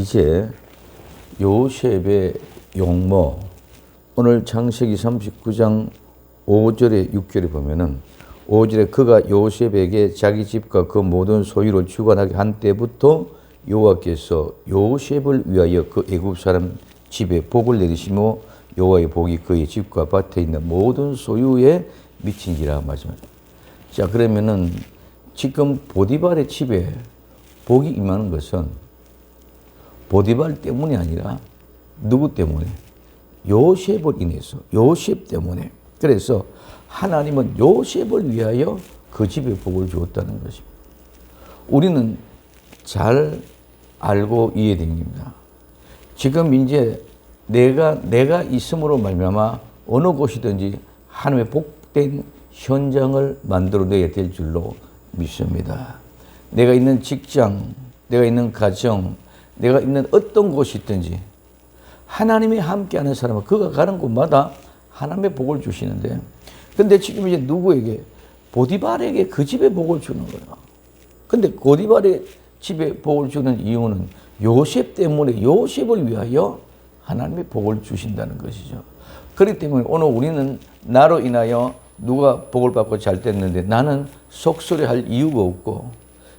이제 요셉의 용모, 오늘 창세기 39장 5절에 6절에 보면은 5절에 그가 요셉에게 자기 집과 그 모든 소유를 주관하게 한 때부터 여호와께서 요셉을 위하여 그 애굽 사람 집에 복을 내리시며 여호와의 복이 그의 집과 밭에 있는 모든 소유에 미친지라 말씀합니다. 자, 그러면은 지금 보디발의 집에 복이 임하는 것은 보디발 때문이 아니라 누구 때문에? 요셉을 인해서, 요셉 때문에. 그래서 하나님은 요셉을 위하여 그 집에 복을 주었다는 것입니다. 우리는 잘 알고 이해됩니다. 지금 이제 내가 있음으로 말미암아 어느 곳이든지 하나님의 복된 현장을 만들어내야 될 줄로 믿습니다. 내가 있는 직장, 내가 있는 가정, 내가 있는 어떤 곳이 있든지 하나님이 함께하는 사람은 그가 가는 곳마다 하나님의 복을 주시는데, 근데 지금 이제 누구에게? 보디발에게 그 집에 복을 주는 거야. 근데 보디발의 집에 복을 주는 이유는 요셉 때문에, 요셉을 위하여 하나님의 복을 주신다는 것이죠. 그렇기 때문에 오늘 우리는 나로 인하여 누가 복을 받고 잘 됐는데 나는 속설할 이유가 없고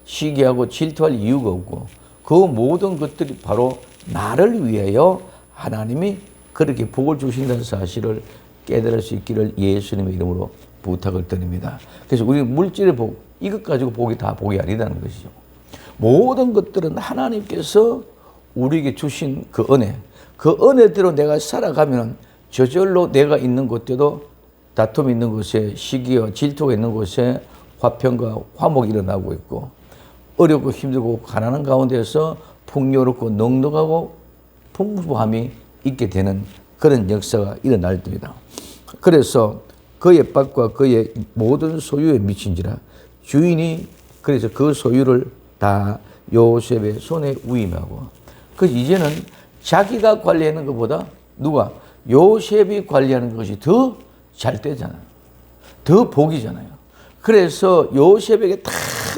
시기하고 질투할 이유가 없고, 그 모든 것들이 바로 나를 위하여 하나님이 그렇게 복을 주신다는 사실을 깨달을 수 있기를 예수님의 이름으로 부탁을 드립니다. 그래서 우리는 물질의 복, 이것 가지고 복이 다 복이 아니라는 것이죠. 모든 것들은 하나님께서 우리에게 주신 그 은혜, 그 은혜대로 내가 살아가면 저절로 내가 있는 곳에도 다툼이 있는 곳에, 시기와 질투가 있는 곳에 화평과 화목이 일어나고 있고, 어렵고 힘들고 가난한 가운데서 풍요롭고 넉넉하고 풍부함이 있게 되는 그런 역사가 일어날 때이다. 그래서 그의 밭과 그의 모든 소유에 미친지라, 주인이 그래서 그 소유를 다 요셉의 손에 위임하고, 그 이제는 자기가 관리하는 것보다 누가? 요셉이 관리하는 것이 더 잘 되잖아요. 더 복이잖아요. 그래서 요셉에게 다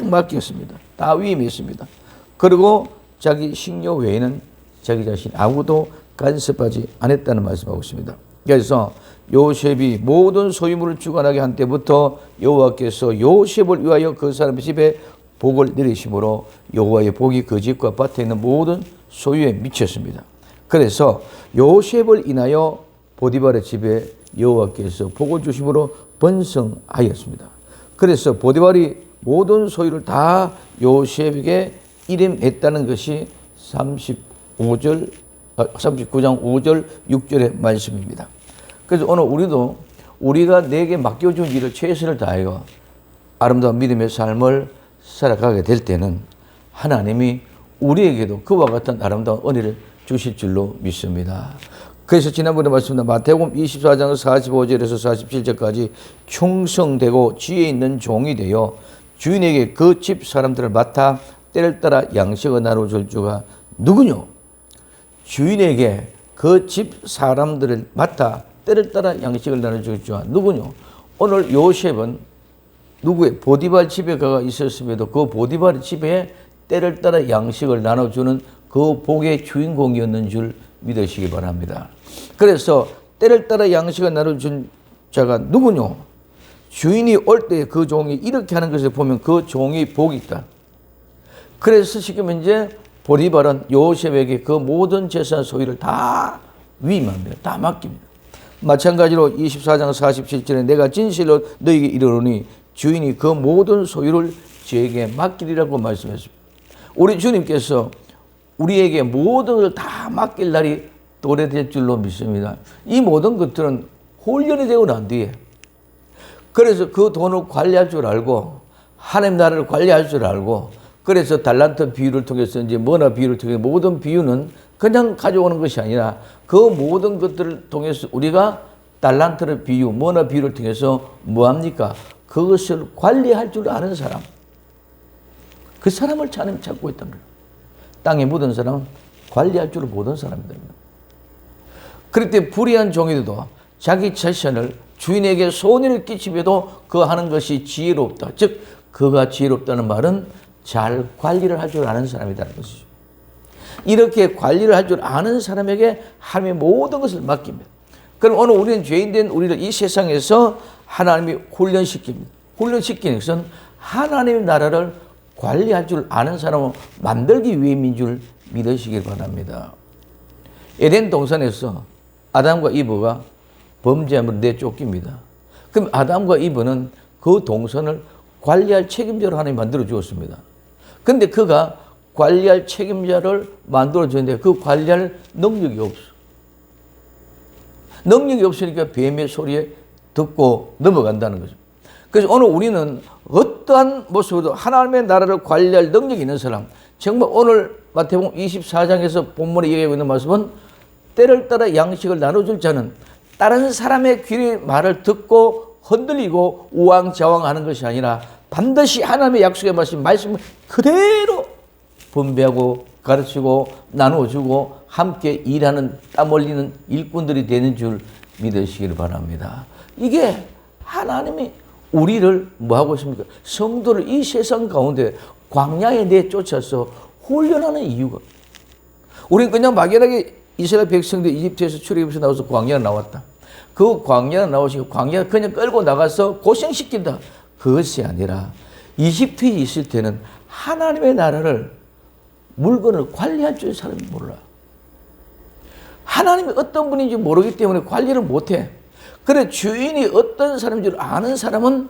맡겼습니다. 다 위임했습니다. 그리고 자기 식료 외에는 자기 자신 아무도 간섭하지 않았다는 말씀하고 있습니다. 그래서 요셉이 모든 소유물을 주관하게 한 때부터 여호와께서 요셉을 위하여 그 사람의 집에 복을 내리심으로 여호와의 복이 그 집과 밭에 있는 모든 소유에 미쳤습니다. 그래서 요셉을 인하여 보디발의 집에 여호와께서 복을 주심으로 번성하였습니다. 그래서 보디발이 모든 소유를 다 요셉에게 일임했다는 것이 39장 5절 6절의 말씀입니다. 그래서 오늘 우리도 우리가 내게 맡겨준 일을 최선을 다하여 아름다운 믿음의 삶을 살아가게 될 때는 하나님이 우리에게도 그와 같은 아름다운 은혜를 주실 줄로 믿습니다. 그래서 지난번에 말씀드린 마태복음 24장 45절에서 47절까지 충성되고 지혜 있는 종이 되어 주인에게 그 집 사람들을 맡아 때를 따라 양식을 나눠줄 주가 누구뇨? 주인에게 그 집 사람들을 맡아 때를 따라 양식을 나눠줄 주가 누구뇨? 오늘 요셉은 누구의? 보디발 집에 가가 있었음에도 그 보디발 집에 때를 따라 양식을 나눠주는 그 복의 주인공이었는 줄 믿으시기 바랍니다. 그래서 때를 따라 양식을 나눠준 자가 누구뇨? 주인이 올 때 그 종이 이렇게 하는 것을 보면 그 종이 복이 있다. 그래서 지금 이제 보디발은 요셉에게 그 모든 재산 소유를 다 위임합니다. 다 맡깁니다. 마찬가지로 24장 47절에 내가 진실로 너에게 이르노니 주인이 그 모든 소유를 저에게 맡기리라고 말씀했습니다. 우리 주님께서 우리에게 모든 것을 다 맡길 날이 도래될 줄로 믿습니다. 이 모든 것들은 훈련이 되고 난 뒤에, 그래서 그 돈을 관리할 줄 알고 하나님 나라를 관리할 줄 알고, 그래서 달란트 비유를 통해서 이제 머나 비유를 통해서 모든 비유는 그냥 가져오는 것이 아니라 그 모든 것들을 통해서 우리가 달란트를 비유, 머나 비유를 통해서 뭐합니까? 그것을 관리할 줄 아는 사람, 그 사람을 하나님 찾고 있단 말이에요. 땅에 묻은 사람은 관리할 줄 모르는 사람입니다. 그럴 때 불의한 종이도 자기 재산을 주인에게 손해를 끼치면도 그 하는 것이 지혜롭다. 즉 그가 지혜롭다는 말은 잘 관리를 할 줄 아는 사람이라는 것이죠. 이렇게 관리를 할 줄 아는 사람에게 하나님의 모든 것을 맡깁니다. 그럼 오늘 우리는 죄인된 우리를 이 세상에서 하나님이 훈련시킵니다. 훈련시키는 것은 하나님의 나라를 관리할 줄 아는 사람을 만들기 위함인 줄 믿으시길 바랍니다. 에덴 동산에서 아담과 이브가 범죄함으로 내쫓깁니다. 그럼 아담과 이브는 그 동산을 관리할 책임자로 하나님이 만들어 주었습니다. 그런데 그가 관리할 책임자를 만들어 줬는데 그 관리할 능력이 없어. 능력이 없으니까 뱀의 소리에 듣고 넘어간다는 거죠. 그래서 오늘 우리는 어떠한 모습으로도 하나님의 나라를 관리할 능력이 있는 사람, 정말 오늘 마태복음 24장에서 본문에 얘기하고 있는 말씀은 때를 따라 양식을 나눠줄 자는 다른 사람의 귀의 말을 듣고 흔들리고 우왕좌왕하는 것이 아니라 반드시 하나님의 약속의 말씀을 그대로 분배하고 가르치고 나눠주고 함께 일하는 땀 흘리는 일꾼들이 되는 줄 믿으시기를 바랍니다. 이게 하나님이 우리를 뭐하고 있습니까? 성도를 이 세상 가운데 광야에 내쫓아서 훈련하는 이유가, 우리는 그냥 막연하게 이스라엘 백성들 이집트에서 출애굽에서 나와서 광야에 나왔다. 그 광야에 나오시고 광야 그냥 끌고 나가서 고생시킨다. 그것이 아니라 이집트에 있을 때는 하나님의 나라를 물건을 관리할 줄 사람이 몰라. 하나님이 어떤 분인지 모르기 때문에 관리를 못해. 그래 주인이 어떤 사람인 줄 아는 사람은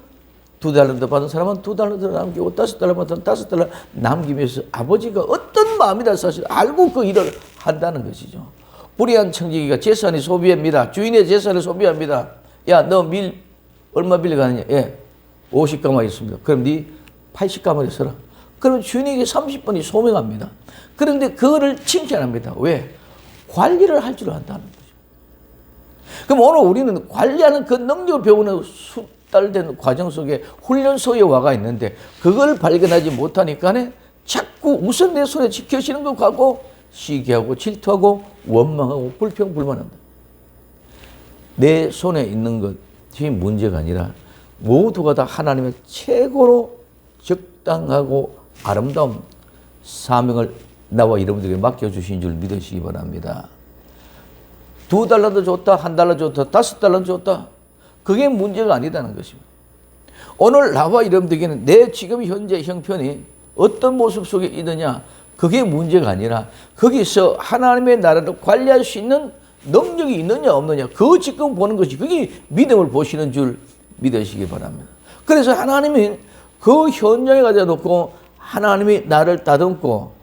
2달란트 받은 사람은 2달란트 남기고 5달러 받은 5달러 남기면서 아버지가 어떤 마음이다 사실 알고 그 일을 한다는 것이죠. 불의한 청지기가 재산이 소비합니다. 주인의 재산을 소비합니다. 야, 너 밀 얼마 빌려가느냐? 예, 50가마리 있습니다. 그럼 네 80가마리 써라. 그러면 주인에게 30번이 소명합니다. 그런데 그거를 칭찬합니다. 왜? 관리를 할 줄 안다는 거죠. 그럼 오늘 우리는 관리하는 그 능력을 배우는 수달된 과정 속에 훈련소에 와가 있는데 그걸 발견하지 못하니까 자꾸 우선 내 손에 지켜지는 것 같고 시기하고 질투하고 원망하고 불평불만합니다. 내 손에 있는 것이 문제가 아니라 모두가 다 하나님의 최고로 적당하고 아름다운 사명을 나와 여러분들에게 맡겨주신 줄 믿으시기 바랍니다. 2달러도 좋다, 1달러 좋다, 5달러 좋다. 그게 문제가 아니다는 것입니다. 오늘 나와 여러분들에게는 내 지금 현재 형편이 어떤 모습 속에 있느냐, 그게 문제가 아니라 거기서 하나님의 나라를 관리할 수 있는 능력이 있느냐 없느냐, 그 지금 보는 것이 그게 믿음을 보시는 줄 믿으시기 바랍니다. 그래서 하나님이 그 현장에 가져 놓고 하나님이 나를 다듬고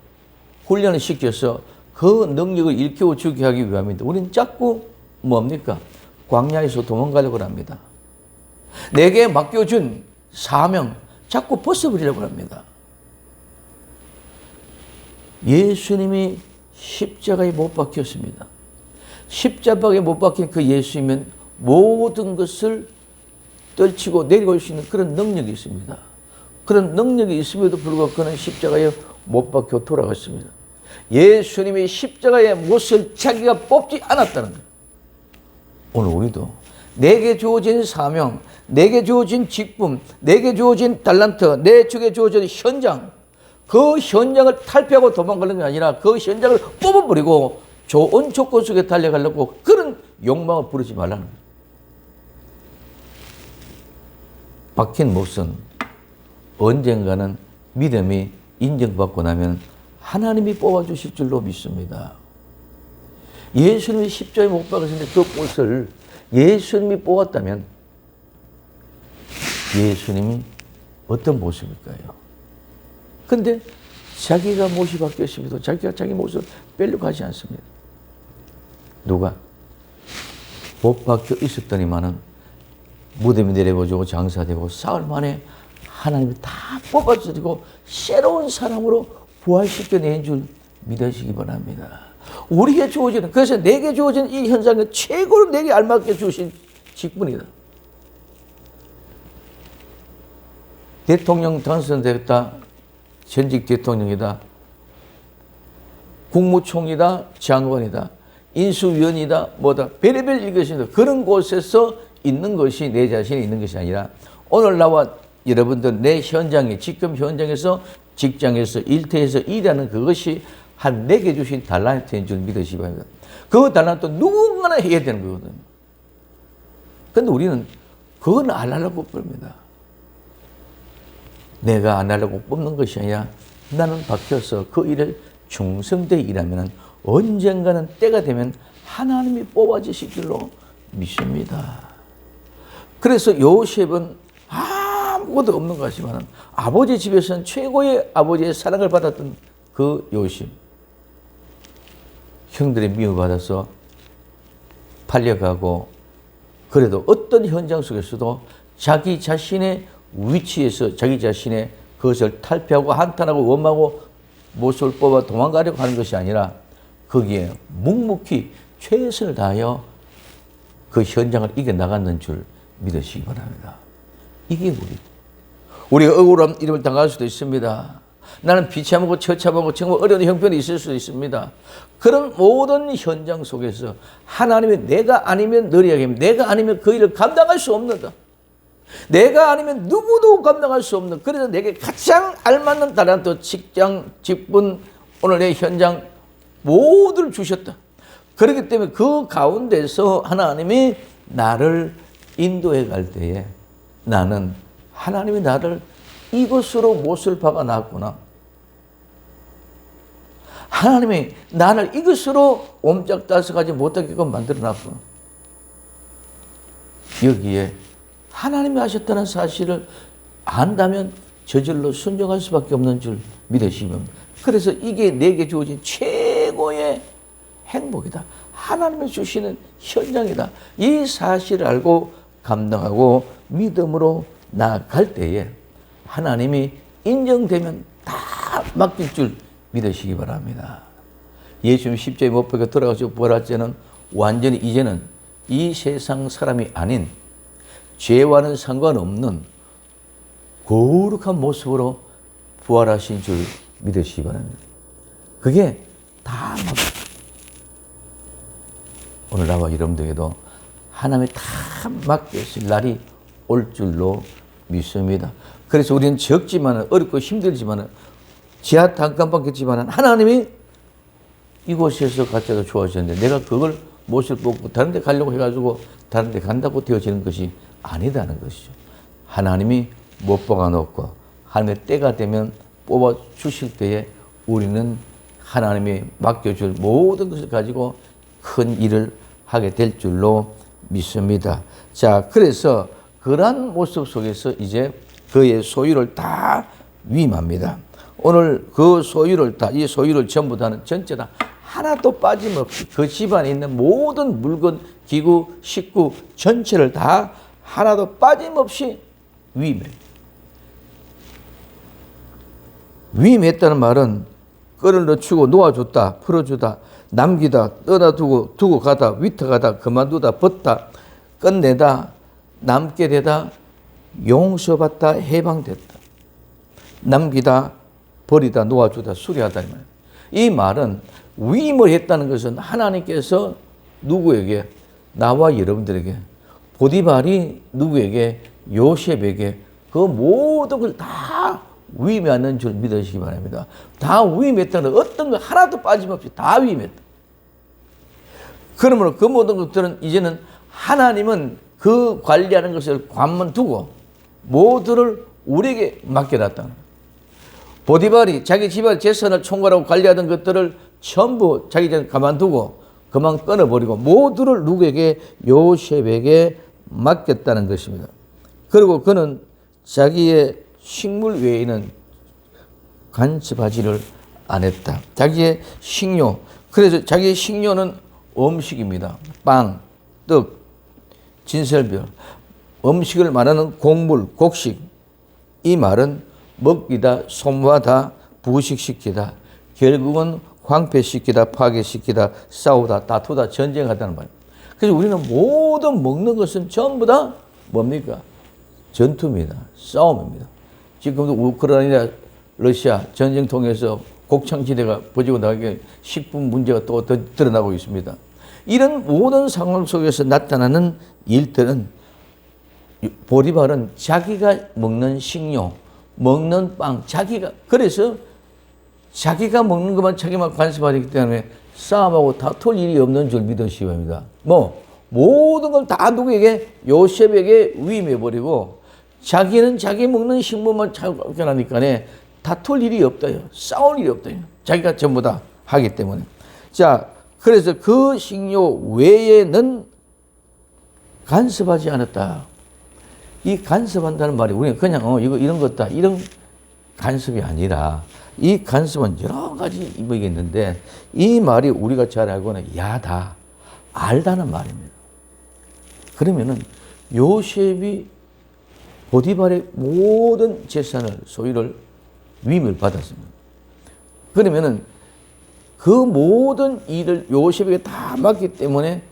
훈련을 시켜서 그 능력을 일깨워 주게 하기 위함입니다. 우리는 자꾸 뭡니까? 광야에서 도망가려고 합니다. 내게 맡겨준 사명 자꾸 벗어버리려고 합니다. 예수님이 십자가에 못 박혔습니다. 십자가에 못 박힌 그 예수님은 모든 것을 떨치고 내려올 수 있는 그런 능력이 있습니다. 그런 능력이 있음에도 불구하고 그는 십자가에 못 박혀 돌아갔습니다. 예수님이 십자가의 못을 자기가 뽑지 않았다는 거예요. 오늘 우리도 내게 주어진 사명, 내게 주어진 직분, 내게 주어진 달란트, 내게 주어진 현장, 그 현장을 탈피하고 도망가는 게 아니라 그 현장을 뽑아버리고 좋은 조건 속에 달려가려고 그런 욕망을 부르지 말라는 거예요. 박힌 못은 언젠가는 믿음이 인정받고 나면 하나님이 뽑아주실 줄로 믿습니다. 예수님이 십자가에 못 박으셨는데 그 못을 예수님이 뽑았다면 예수님이 어떤 모습일까요? 근데 자기가 못이 바뀌었음에도 자기가 자기 못을 빼려고 하지 않습니다. 누가? 못 박혀 있었더니만은 무덤이 내려가지고 장사되고 사흘 만에 하나님이 다 뽑아주시고 새로운 사람으로 부활시켜낸 줄 믿으시기 바랍니다. 우리에게 주어지는, 그래서 내게 주어진 이 현상은 최고로 내게 알맞게 주신 직분이다. 대통령 당선됐다, 전직 대통령이다, 국무총리다, 장관이다, 인수위원이다, 뭐다, 별의별 이것입니다. 그런 곳에서 있는 것이 내 자신이 있는 것이 아니라 오늘 나와 여러분들 내 현장에, 지금 현장에서 직장에서 일터에서 일하는 그것이 한 4개 주신 달란트인 줄 믿으시기 바랍니다. 그 달란트 누군가나 해야 되는 거거든요. 근데 우리는 그건 안 하려고 뽑습니다. 내가 안 하려고 뽑는 것이 아니라 나는 바뀌어서 그 일을 충성되게 일하면 언젠가는 때가 되면 하나님이 뽑아주실 줄로 믿습니다. 그래서 요셉은 아무것도 없는 것 같지만 아버지 집에서는 최고의 아버지의 사랑을 받았던 그 요셉. 형들의 미움을 받아서 팔려가고 그래도 어떤 현장 속에서도 자기 자신의 위치에서 자기 자신의 그것을 탈피하고 한탄하고 원망하고 모습을 뽑아 도망가려고 하는 것이 아니라 거기에 묵묵히 최선을 다하여 그 현장을 이겨나갔는 줄 믿으시기 바랍니다. 이게 우리가 억울한 일을 당할 수도 있습니다. 나는 비참하고 처참하고 정말 어려운 형편이 있을 수도 있습니다. 그런 모든 현장 속에서 하나님이 내가 아니면 너희에게 내가 아니면 그 일을 감당할 수 없는다. 내가 아니면 누구도 감당할 수 없는 그래서 내게 가장 알맞는 달란트, 직장, 직분, 오늘의 현장 모두를 주셨다. 그렇기 때문에 그 가운데서 하나님이 나를 인도해 갈 때에 나는 하나님이 나를 이것으로 못을 박아 놨구나. 하나님이 나를 이것으로 옴짝달싹하지 못하게끔 만들어 놨구나. 여기에 하나님이 하셨다는 사실을 안다면 저절로 순종할 수밖에 없는 줄 믿으시기 바랍니다. 그래서 이게 내게 주어진 최고의 행복이다. 하나님이 주시는 현장이다. 이 사실을 알고 감당하고 믿음으로 나아갈 때에 하나님이 인정되면 다 맡길 줄 믿으시기 바랍니다. 예수님 십자가에 못 박혀 돌아가시고 부활할 때는 완전히 이제는 이 세상 사람이 아닌 죄와는 상관없는 거룩한 모습으로 부활하신 줄 믿으시기 바랍니다. 그게 다 오늘 나와 여러분들에게도 하나님이 다 맡기실 날이 올 줄로 믿습니다. 그래서 우리는 적지만 어렵고 힘들지만 지하 단칸방겠지만 하나님이 이곳에서 가짜가 좋아졌는데 내가 그걸 못을 뽑고 다른 데 가려고 해가지고 다른 데 간다고 되어지는 것이 아니다는 것이죠. 하나님이 못 박아놓고 하나님의 때가 되면 뽑아 주실 때에 우리는 하나님이 맡겨줄 모든 것을 가지고 큰 일을 하게 될 줄로 믿습니다. 자, 그래서 그러한 모습 속에서 이제 그의 소유를 다 위임합니다. 오늘 그 소유를 다, 이 소유를 전부 다는 전체 다 하나도 빠짐없이 그 집안에 있는 모든 물건, 기구, 식구 전체를 다 하나도 빠짐없이 위임해요. 위임했다는 말은 끌을 늦추고 놓아줬다, 풀어주다, 남기다, 떠나두고, 두고 가다, 위탁하다, 그만두다, 벗다, 끝내다, 남게 되다, 용서받다, 해방됐다. 남기다, 버리다, 놓아주다, 수리하다. 이 말은 위임을 했다는 것은 하나님께서 누구에게? 나와 여러분들에게, 보디발이 누구에게? 요셉에게 그 모든 걸 다 위임하는 줄 믿으시기 바랍니다. 다 위임했다는 어떤 거 하나도 빠짐없이 다 위임했다. 그러므로 그 모든 것들은 이제는 하나님은 그 관리하는 것을 관문두고 모두를 우리에게 맡겨놨다. 보디발이 자기 집안 재산을 총괄하고 관리하던 것들을 전부 자기 전에 가만두고 그만 끊어버리고 모두를 누구에게? 요셉에게 맡겼다는 것입니다. 그리고 그는 자기의 식물 외에는 간섭하지를 안 했다. 자기의 식료. 그래서 자기의 식료는 음식입니다. 빵, 떡, 진설별. 음식을 말하는 곡물, 곡식. 이 말은 먹이다, 소모하다, 부식시키다. 결국은 황폐시키다, 파괴시키다, 싸우다, 다투다, 전쟁하다는 말입니다. 그래서 우리는 모든 먹는 것은 전부 다 뭡니까? 전투입니다. 싸움입니다. 지금도 우크라이나, 러시아 전쟁 통해서 곡창지대가 버지고 나가게 식품 문제가 또 드러나고 있습니다. 이런 모든 상황 속에서 나타나는 일들은 보디발은 자기가 먹는 식료, 먹는 빵, 자기가 그래서 자기가 먹는 것만 자기만 간섭하기 때문에 싸움하고 다툴 일이 없는 줄 믿으시기 바랍니다. 모든 걸 다 누구에게? 요셉에게 위임해버리고 자기는 자기 먹는 식물만 찾아가니까 다툴 일이 없다요. 싸울 일이 없다요. 자기가 전부 다 하기 때문에. 자, 그래서 그 식료 외에는 간섭하지 않았다. 이 간섭한다는 말이 우리는 그냥 이런 것다 이런 간섭이 아니라 이 간섭은 여러 가지 있는데 이 말이 우리가 잘 알고는 야다, 알다는 말입니다. 그러면은 요셉이 보디발의 모든 재산을 소유를 위임을 받았습니다. 그러면은 그 모든 일을 요셉에게 다 맡기 때문에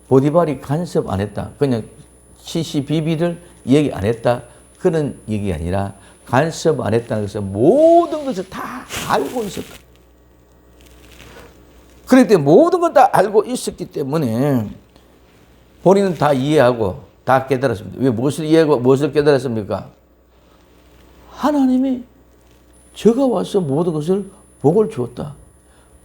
보디발이 간섭 안 했다. 그냥 시시비비를 얘기 안 했다. 그런 얘기 아니라 간섭 안 했다는 것은 모든 것을 다 알고 있었다. 그렇기 때문에 모든 걸 다 알고 있었기 때문에 본인은 다 이해하고 다 깨달았습니다. 왜 무엇을 이해하고 무엇을 깨달았습니까? 하나님이 저가 와서 모든 것을 복을 주었다.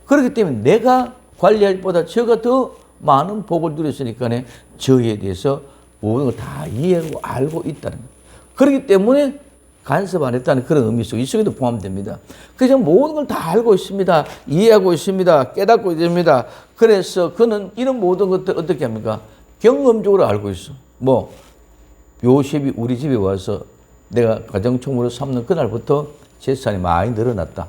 그렇기 때문에 내가 관리할 보다 저가 더 많은 복을 누렸으니까 저에 대해서 모든 걸 다 이해하고 알고 있다는 거예요. 그렇기 때문에 간섭 안 했다는 그런 의미 속에 이 속에도 포함됩니다. 그래서 모든 걸 다 알고 있습니다. 이해하고 있습니다. 깨닫고 있습니다. 그래서 그는 이런 모든 것들 어떻게 합니까? 경험적으로 알고 있어. 요셉이 우리 집에 와서 내가 가정총무를 삼는 그날부터 재산이 많이 늘어났다.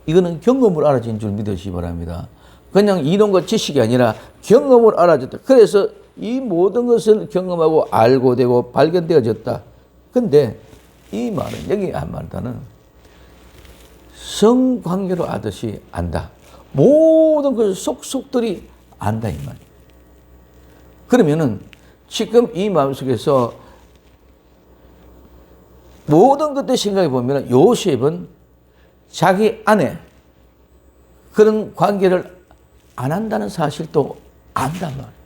이거는 경험을 알아진 줄 믿으시기 바랍니다. 그냥 이론과 지식이 아니라 경험을 알아졌다. 그래서 이 모든 것을 경험하고 알고 되고 발견되어졌다. 근데 이 말은 여기 한 말다는 성관계로 아듯이 안다. 모든 것을 속속들이 안다 이 말이에요. 그러면은 지금 이 마음속에서 모든 것들 생각해 보면 요셉은 자기 아내 그런 관계를 안 한다는 사실도 안단 말이에요.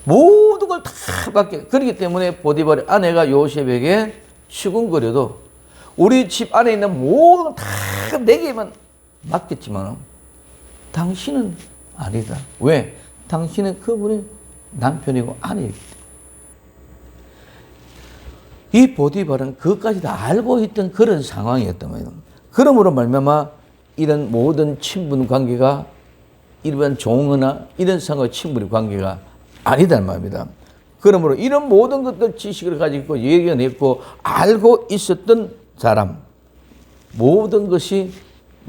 모든 걸 다 받게. 그렇기 때문에 보디발의 아내가 요셉에게 추궁거려도 우리 집 안에 있는 모든 걸 다 내게만 맡겼지만 당신은 아니다. 왜? 당신은 그분의 남편이고 아내이기 때문에. 이 보디발은 그것까지 다 알고 있던 그런 상황이었단 말이에요. 그러므로 말미암아 이런 모든 친분 관계가 일반 종이나 이런 상의 친분의 관계가 아니단 말입니다. 그러므로 이런 모든 것들 지식을 가지고 예견했고 알고 있었던 사람 모든 것이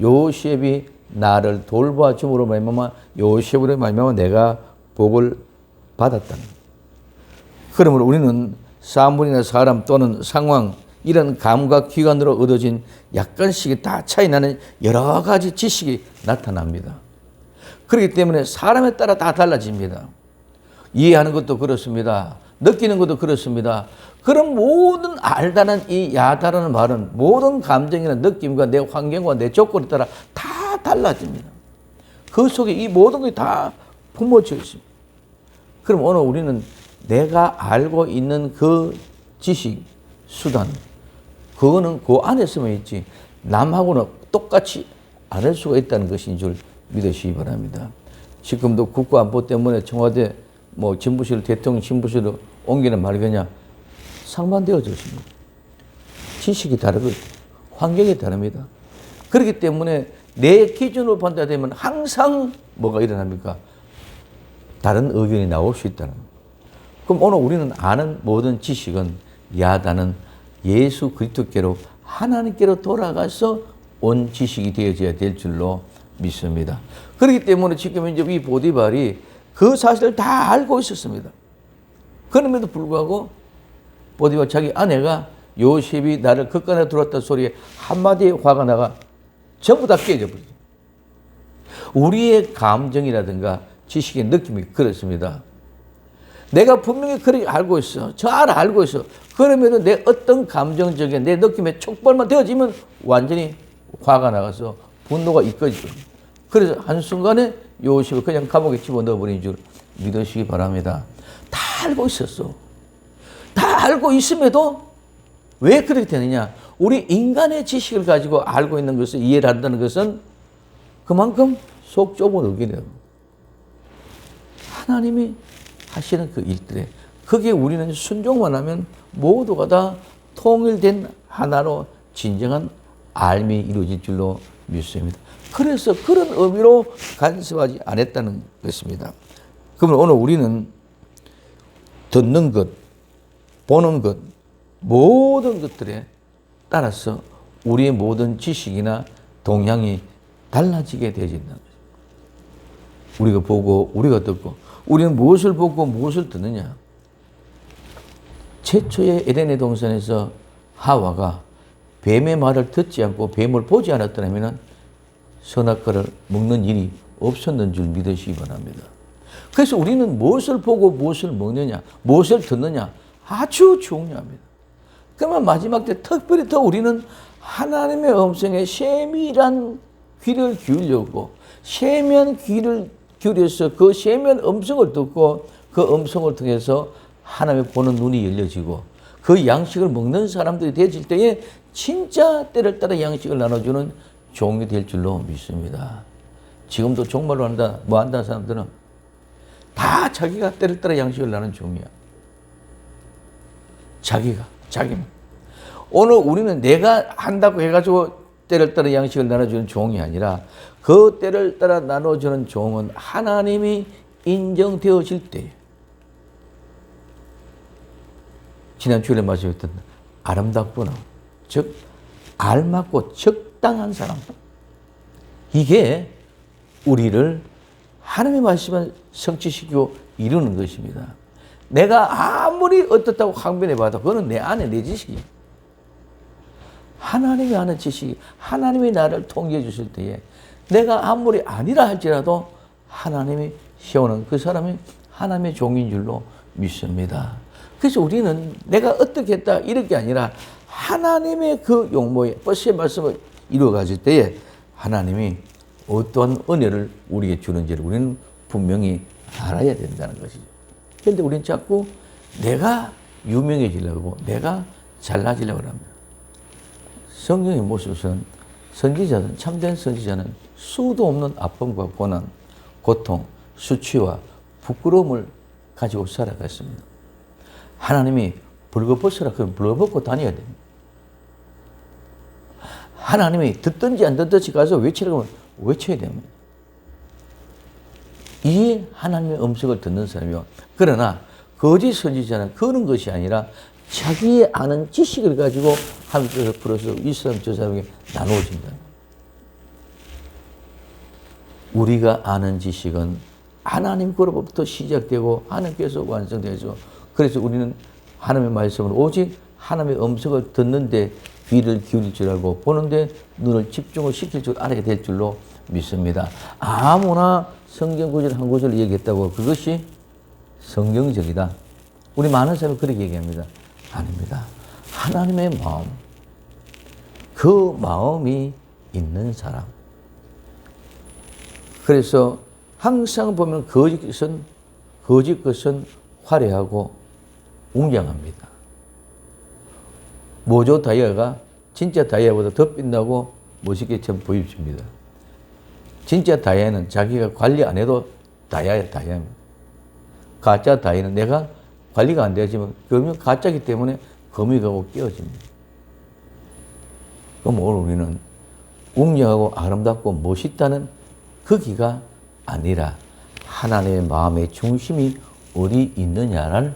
요셉이 나를 돌봐줌으로 말미암아 요셉으로 말미암아 내가 복을 받았다는 거예요. 그러므로 우리는 사물이나 사람 또는 상황 이런 감각 기관으로 얻어진 약간씩 다 차이 나는 여러 가지 지식이 나타납니다. 그렇기 때문에 사람에 따라 다 달라집니다. 이해하는 것도 그렇습니다. 느끼는 것도 그렇습니다. 그런 모든 알다는 이 야다라는 말은 모든 감정이나 느낌과 내 환경과 내 조건에 따라 다 달라집니다. 그 속에 이 모든 것이 다 품어져 있습니다. 그럼 오늘 우리는 내가 알고 있는 그 지식, 수단, 그거는 그 안에서만 있지 남하고는 똑같이 안 할 수가 있다는 것인 줄 믿으시기 바랍니다. 지금도 국가안보 때문에 청와대 진부실, 대통령 진부실로 옮기는 말이 그냥 상반되어져 있습니다. 지식이 다르고 환경이 다릅니다. 그렇기 때문에 내 기준으로 판단되면 항상 뭐가 일어납니까? 다른 의견이 나올 수 있다는 거예요. 그럼 오늘 우리는 아는 모든 지식은 야다는 예수 그리스도께로 하나님께로 돌아가서 온 지식이 되어져야 될 줄로 믿습니다. 그렇기 때문에 지금 이제 이 보디발이 그 사실을 다 알고 있었습니다. 그럼에도 불구하고 보디발 자기 아내가 요셉이 나를 겉간에 들어왔다는 소리에 한마디에 화가 나가 전부 다 깨져 버리죠. 우리의 감정이라든가 지식의 느낌이 그렇습니다. 내가 분명히 그렇게 알고 있어. 잘 알고 있어. 그러면 내 어떤 감정적인 내 느낌에 촉발만 되어지면 완전히 화가 나가서 분노가 이끌어지죠. 그래서 한순간에 요셉을 그냥 감옥에 집어넣어버린 줄 믿으시기 바랍니다. 다 알고 있었어. 다 알고 있음에도 왜 그렇게 되느냐? 우리 인간의 지식을 가지고 알고 있는 것을 이해를 한다는 것은 그만큼 속 좁은 의견이에요. 하나님이 하시는 그 일들에 거기에 우리는 순종만 하면 모두가 다 통일된 하나로 진정한 알미 이루어질 줄로 믿습니다. 그래서 그런 의미로 간섭하지 않았다는 것입니다. 그러면 오늘 우리는 듣는 것, 보는 것, 모든 것들에 따라서 우리의 모든 지식이나 동향이 달라지게 되어진다는 거죠. 우리가 보고 우리가 듣고 우리는 무엇을 보고 무엇을 듣느냐. 최초의 에덴의 동산에서 하와가 뱀의 말을 듣지 않고 뱀을 보지 않았더라면 선악과를 먹는 일이 없었는 줄 믿으시기 바랍니다. 그래서 우리는 무엇을 보고 무엇을 먹느냐, 무엇을 듣느냐 아주 중요합니다. 그러면 마지막 때 특별히 더 우리는 하나님의 음성에 세밀한 귀를 기울이려고 세밀한 귀를 기울여서 그 세밀한 음성을 듣고 그 음성을 통해서 하나님의 보는 눈이 열려지고 그 양식을 먹는 사람들이 되어질 때에 진짜 때를 따라 양식을 나눠주는 종이 될 줄로 믿습니다. 지금도 종말로 한다, 뭐 한다는 사람들은 다 자기가 때를 따라 양식을 나누는 종이야. 자기만. 오늘 우리는 내가 한다고 해가지고 때를 따라 양식을 나눠주는 종이 아니라 그 때를 따라 나눠주는 종은 하나님이 인정되어질 때 지난 주일에 말씀했던 아름답구나. 즉 알맞고 적당한 사람. 이게 우리를 하나님의 말씀을 성취시키고 이루는 것입니다. 내가 아무리 어떻다고 항변해봐도 그거는 내 안에 내 지식이야. 하나님이 하는 지식이 하나님이 나를 통제해 주실 때에 내가 아무리 아니라 할지라도 하나님이 세우는 그 사람이 하나님의 종인 줄로 믿습니다. 그래서 우리는 내가 어떻게 했다 이럴 게 아니라 하나님의 그 용모에 버스의 말씀을 이루어 가질 때에 하나님이 어떠한 은혜를 우리에게 주는지를 우리는 분명히 알아야 된다는 것이죠. 그런데 우리는 자꾸 내가 유명해지려고 내가 잘나지려고 합니다. 성경의 모습은 선지자는 참된 선지자는 수도 없는 아픔과 고난, 고통, 수치와 부끄러움을 가지고 살아갔습니다. 하나님이 벌거벗으라 그러면 벌거벗고 다녀야 됩니다. 하나님이 듣든지 안 듣든지 가서 외치라고 하면 외쳐야 됩니다. 이게 하나님의 음성을 듣는 사람이요. 그러나 거짓 선지자는 그런 것이 아니라 자기의 아는 지식을 가지고 하나님께서 풀어서 이 사람 저 사람에게 나누어진다. 우리가 아는 지식은 하나님께로부터 시작되고 하나님께서 완성되죠. 그래서 우리는 하나님의 말씀을 오직 하나님의 음성을 듣는데 귀를 기울일 줄 알고 보는데 눈을 집중을 시킬 줄 알아야 될 줄로 믿습니다. 아무나 성경 구절 한 구절 얘기했다고 그것이 성경적이다. 우리 많은 사람이 그렇게 얘기합니다. 아닙니다. 하나님의 마음, 그 마음이 있는 사람. 그래서 항상 보면 거짓 것은 화려하고 웅장합니다. 모조 다이아가 진짜 다이아보다 더 빛나고 멋있게 참 보여줍니다. 진짜 다이아는 자기가 관리 안 해도 다이아입니다. 가짜 다이아는 내가 관리가 안 되지만 그러면 가짜이기 때문에 검이 가고 깨어집니다. 그럼 오늘 우리는 웅장하고 아름답고 멋있다는 그 기가 아니라 하나님의 마음의 중심이 어디 있느냐를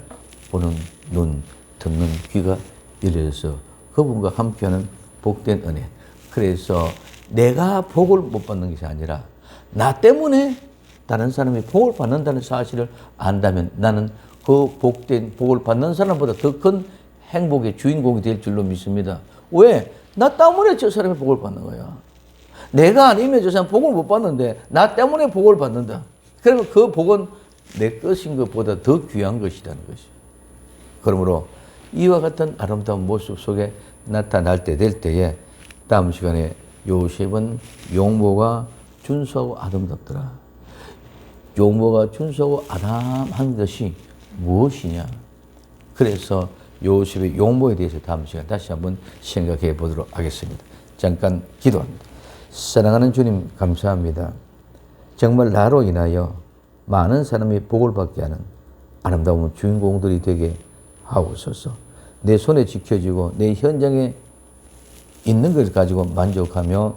보는 눈, 듣는 귀가 열려서 그분과 함께하는 복된 은혜. 그래서 내가 복을 못 받는 것이 아니라 나 때문에 다른 사람이 복을 받는다는 사실을 안다면 나는 그 복된 복을 받는 사람보다 더 큰 행복의 주인공이 될 줄로 믿습니다. 왜? 나 때문에 저 사람이 복을 받는 거야. 내가 아니면 저 사람 복을 못 받는데 나 때문에 복을 받는다. 그러면 그 복은 내 것인 것보다 더 귀한 것이라는 것이. 그러므로 이와 같은 아름다운 모습 속에 나타날 때 될 때에 다음 시간에 요셉은 용모가 준수하고 아름답더라. 용모가 준수하고 아담한 것이 무엇이냐. 그래서 요셉의 용모에 대해서 다음 시간 다시 한번 생각해 보도록 하겠습니다. 잠깐 기도합니다. 사랑하는 주님 감사합니다. 정말 나로 인하여 많은 사람이 복을 받게 하는 아름다운 주인공들이 되게 하옵소서. 내 손에 지켜지고 내 현장에 있는 것을 가지고 만족하며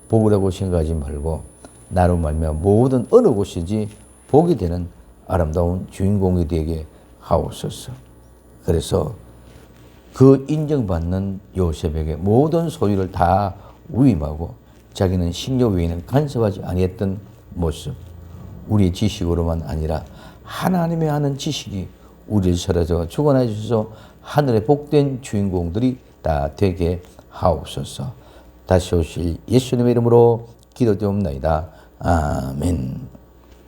복이라고 생각하지 말고 나로 말미암아 모든 어느 곳이지 복이 되는 아름다운 주인공이 되게 하옵소서. 그래서 그 인정받는 요셉에게 모든 소유를 다 위임하고 자기는 식료 외에는 간섭하지 아니했던 모습, 우리의 지식으로만 아니라 하나님의 아는 지식이 우리를 사라져 주관해 주셔서 하늘의 복된 주인공들이 다 되게 하옵소서. 다시 오실 예수님의 이름으로 기도드리옵나이다. 아멘.